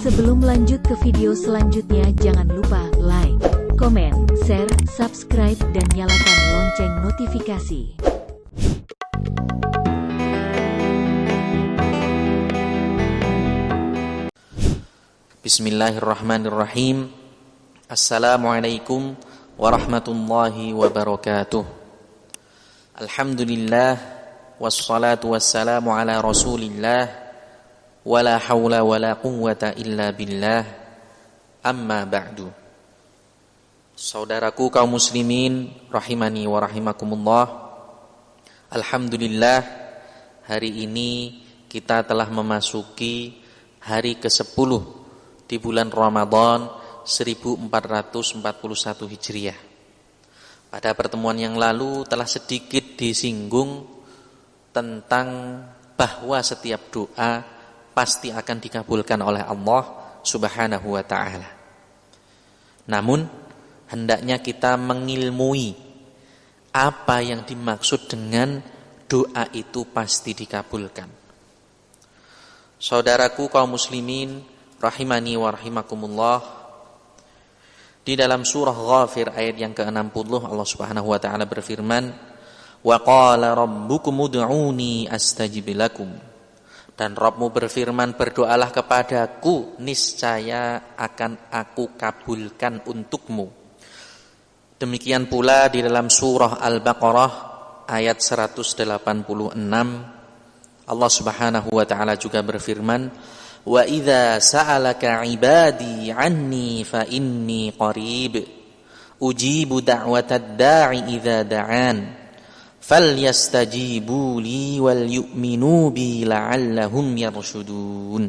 Sebelum lanjut ke video selanjutnya, jangan lupa like, komen, share, subscribe, dan nyalakan lonceng notifikasi. Bismillahirrahmanirrahim. Assalamualaikum warahmatullahi wabarakatuh. Alhamdulillah, wassalatu wassalamu ala rasulillah, wala hawla wala quwwata illa billah, amma ba'du. Saudaraku kaum muslimin rahimani wa rahimakumullah, alhamdulillah, hari ini kita telah memasuki hari ke-10 di bulan Ramadan 1441 Hijriah. Pada pertemuan yang lalu telah sedikit disinggung tentang bahwa setiap doa pasti akan dikabulkan oleh Allah Subhanahu wa ta'ala. Namun hendaknya kita mengilmui apa yang dimaksud dengan doa itu pasti dikabulkan. Saudaraku kaum muslimin rahimani wa rahimakumullah, di dalam surah Ghafir ayat yang ke-60 Allah Subhanahu wa ta'ala berfirman, wa qala rabbukum ud'uni astajib lakum. Dan Rabbmu berfirman, berdoalah kepadaku, niscaya akan aku kabulkan untukmu. Demikian pula di dalam surah Al-Baqarah ayat 186 Allah Subhanahu wa ta'ala juga berfirman, wa idza sa'alaka 'ibadi 'anni fa inni qarib ujibu da'watad da'i idza da'an falyastajibu li wal yu'minu bi la'allahum yarshudun.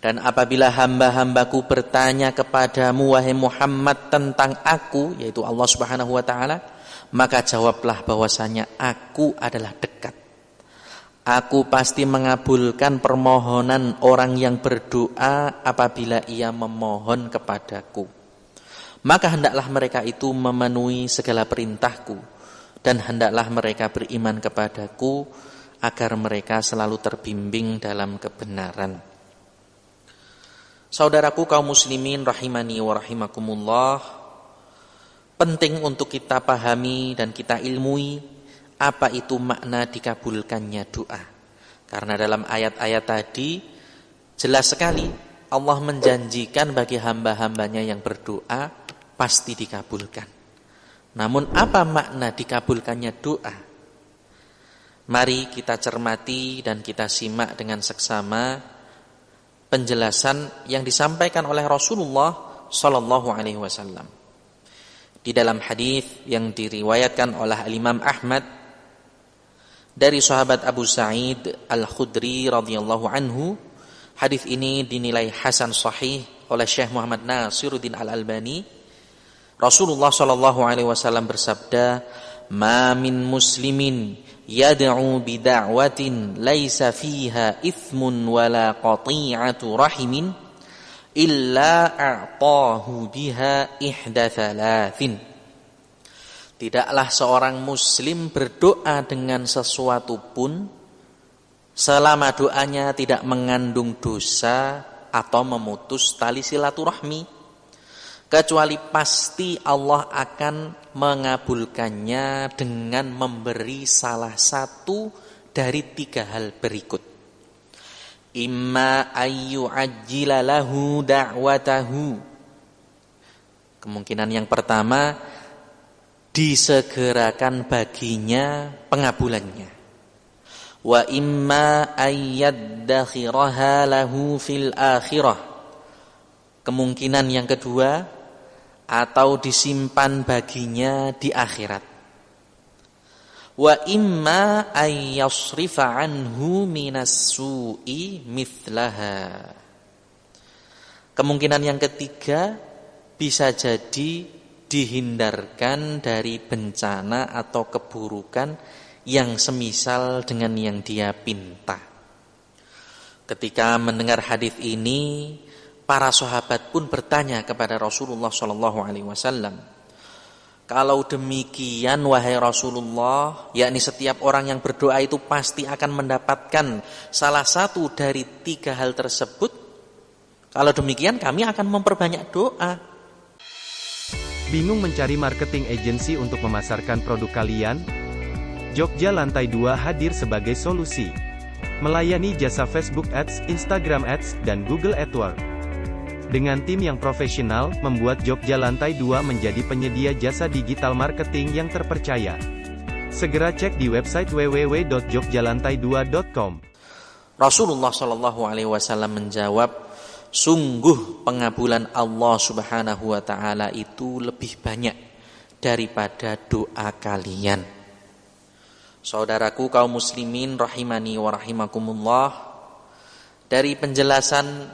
Dan apabila hamba-hambaku bertanya kepadamu wahai Muhammad tentang aku, yaitu Allah Subhanahu wa ta'ala, maka jawablah bahwasanya aku adalah dekat. Aku pasti mengabulkan permohonan orang yang berdoa apabila ia memohon kepadaku. Maka hendaklah mereka itu memenuhi segala perintahku, dan hendaklah mereka beriman kepadaku agar mereka selalu terbimbing dalam kebenaran. Saudaraku kaum muslimin rahimani wa rahimakumullah, penting untuk kita pahami dan kita ilmui apa itu makna dikabulkannya doa. Karena dalam ayat-ayat tadi jelas sekali Allah menjanjikan bagi hamba-hambanya yang berdoa pasti dikabulkan. Namun apa makna dikabulkannya doa? Mari kita cermati dan kita simak dengan seksama penjelasan yang disampaikan oleh Rasulullah sallallahu alaihi wasallam. Di dalam hadis yang diriwayatkan oleh Imam Ahmad dari sahabat Abu Sa'id Al-Khudri radhiyallahu anhu, hadis ini dinilai hasan sahih oleh Syekh Muhammad Nasiruddin Al-Albani. Rasulullah sallallahu alaihi wasallam bersabda, "Ma min muslimin yad'u bi da'watin laisa fiha ithmun wala qati'atu rahimin illa a'tahu biha ihda thalathin." Tidaklah seorang muslim berdoa dengan sesuatu pun selama doanya tidak mengandung dosa atau memutus tali silaturahmi, kecuali pasti Allah akan mengabulkannya dengan memberi salah satu dari 3 hal berikut. Imma ayyu ajjila lahu da'watahu. Kemungkinan yang pertama, disegerakan baginya pengabulannya. Wa imma ayyaddakhiraha lahu fil akhirah. Kemungkinan yang kedua, atau disimpan baginya di akhirat. Wa imma ayyasrifa anhu minas su'i mithlaha. Kemungkinan yang ketiga, bisa jadi dihindarkan dari bencana atau keburukan yang semisal dengan yang dia pinta. Ketika mendengar hadis ini, para sahabat pun bertanya kepada Rasulullah SAW, Kalau demikian wahai Rasulullah, yakni setiap orang yang berdoa itu pasti akan mendapatkan salah satu dari 3 hal tersebut. Kalau demikian kami akan memperbanyak doa. Bingung mencari marketing agency untuk memasarkan produk kalian? Jogja Lantai 2 hadir sebagai solusi. Melayani jasa Facebook Ads, Instagram Ads, dan Google AdWords. Dengan tim yang profesional, membuat Jogja Lantai 2 menjadi penyedia jasa digital marketing yang terpercaya. Segera cek di website www.jogjalantai2.com. Rasulullah SAW menjawab, sungguh pengabulan Allah Subhanahu wa Ta'ala itu lebih banyak daripada doa kalian. Saudaraku kaum muslimin rahimani wa rahimakumullah, dari penjelasan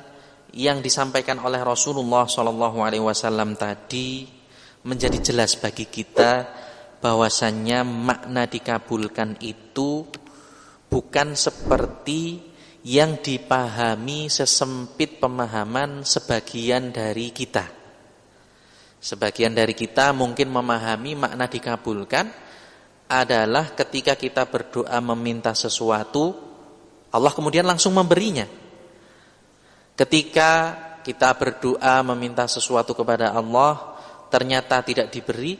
yang disampaikan oleh Rasulullah SAW tadi menjadi jelas bagi kita bahwasannya makna dikabulkan itu bukan seperti yang dipahami sesempit pemahaman sebagian dari kita. Sebagian dari kita mungkin memahami makna dikabulkan adalah ketika kita berdoa meminta sesuatu, Allah kemudian langsung memberinya. Ketika kita berdoa meminta sesuatu kepada Allah, ternyata tidak diberi,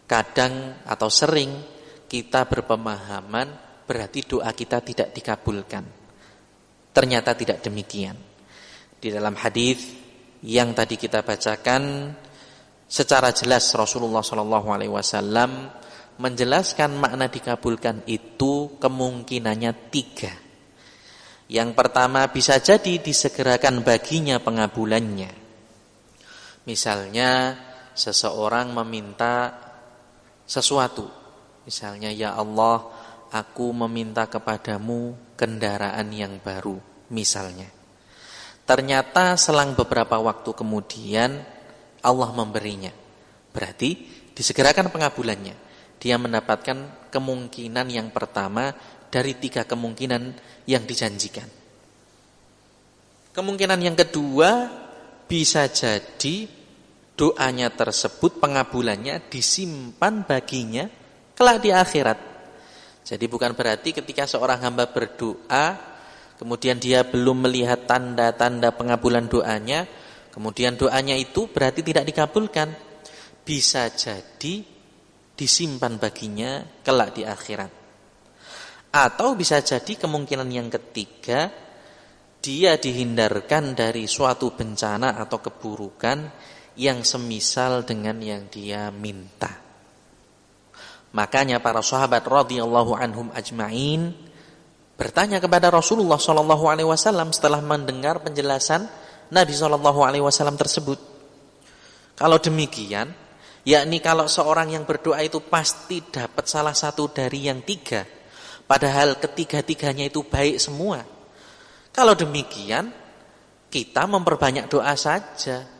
kadang atau sering kita berpemahaman berarti doa kita tidak dikabulkan. Ternyata tidak demikian. Di dalam hadis yang tadi kita bacakan, secara jelas Rasulullah SAW menjelaskan makna dikabulkan itu kemungkinannya 3. Yang pertama, bisa jadi disegerakan baginya pengabulannya. Misalnya seseorang meminta sesuatu, misalnya, ya Allah, aku meminta kepadamu kendaraan yang baru, misalnya. Ternyata selang beberapa waktu kemudian Allah memberinya. Berarti disegerakan pengabulannya. Dia mendapatkan kemungkinan yang pertama dari 3 kemungkinan yang dijanjikan. Kemungkinan yang kedua, bisa jadi doanya tersebut, pengabulannya disimpan baginya kelak di akhirat. Jadi bukan berarti ketika seorang hamba berdoa, kemudian dia belum melihat tanda-tanda pengabulan doanya, kemudian doanya itu berarti tidak dikabulkan. Bisa jadi disimpan baginya kelak di akhirat. Atau bisa jadi kemungkinan yang ketiga, dia dihindarkan dari suatu bencana atau keburukan yang semisal dengan yang dia minta. Makanya para sahabat radhiyallahu anhum ajma'in bertanya kepada Rasulullah SAW setelah mendengar penjelasan Nabi SAW tersebut. Kalau demikian, yakni kalau seorang yang berdoa itu pasti dapat salah satu dari yang 3, padahal ketiga-tiganya itu baik semua. Kalau demikian, kita memperbanyak doa saja.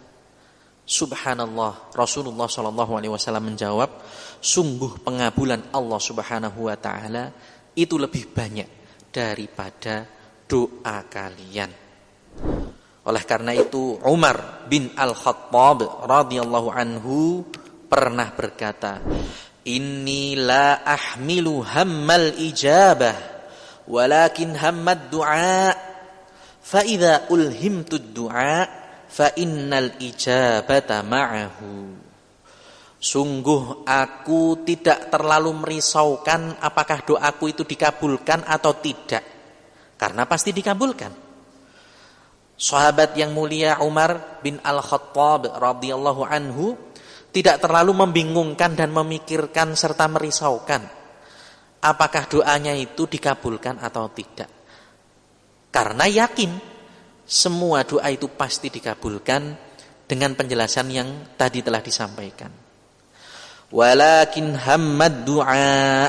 Subhanallah, Rasulullah SAW menjawab, sungguh pengabulan Allah Subhanahu wa Ta'ala itu lebih banyak daripada doa kalian. Oleh karena itu Umar bin Al-Khattab radhiyallahu anhu pernah berkata, inni la ahmilu hammal ijabah walakin hammad du'a fa idza ulhimtu du'a fa innal ijabata ma'ahu. Sungguh aku tidak terlalu merisaukan apakah doaku itu dikabulkan atau tidak, karena pasti dikabulkan. Sahabat yang mulia Umar bin Al-Khattab radhiyallahu anhu tidak terlalu membingungkan dan memikirkan serta merisaukan apakah doanya itu dikabulkan atau tidak, karena yakin semua doa itu pasti dikabulkan dengan penjelasan yang tadi telah disampaikan. Walakin hammad du'a,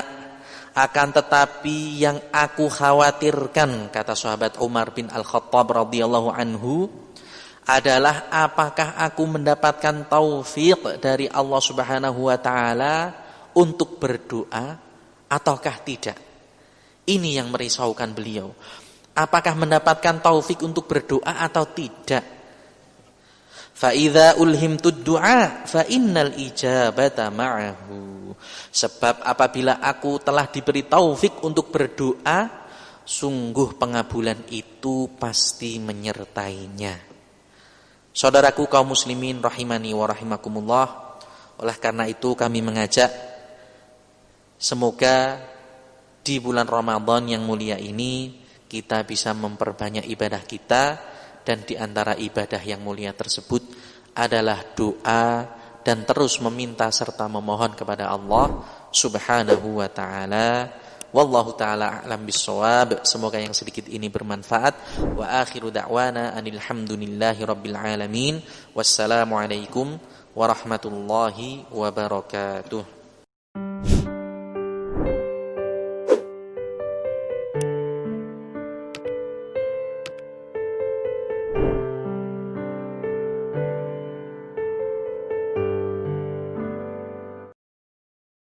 akan tetapi yang aku khawatirkan, kata sahabat Umar bin Al-Khattab radhiyallahu anhu, adalah apakah aku mendapatkan taufik dari Allah Subhanahu wa Ta'ala untuk berdoa ataukah tidak. Ini yang merisaukan beliau. Apakah mendapatkan taufik untuk berdoa atau tidak? Fa idza ulhimtud du'a fa innal ijabata ma'ahu. Sebab apabila aku telah diberi taufik untuk berdoa, sungguh pengabulan itu pasti menyertainya. Saudaraku kaum muslimin rahimani wa rahimakumullah, oleh karena itu kami mengajak semoga di bulan Ramadan yang mulia ini kita bisa memperbanyak ibadah kita, dan di antara ibadah yang mulia tersebut adalah doa dan terus meminta serta memohon kepada Allah Subhanahu wa taala. Wallahu taala a'lam bissawab. Semoga yang sedikit ini bermanfaat. Wa akhiru da'wana anil hamdulillahi rabbil alamin. Wassalamu alaikum warahmatullahi wabarakatuh.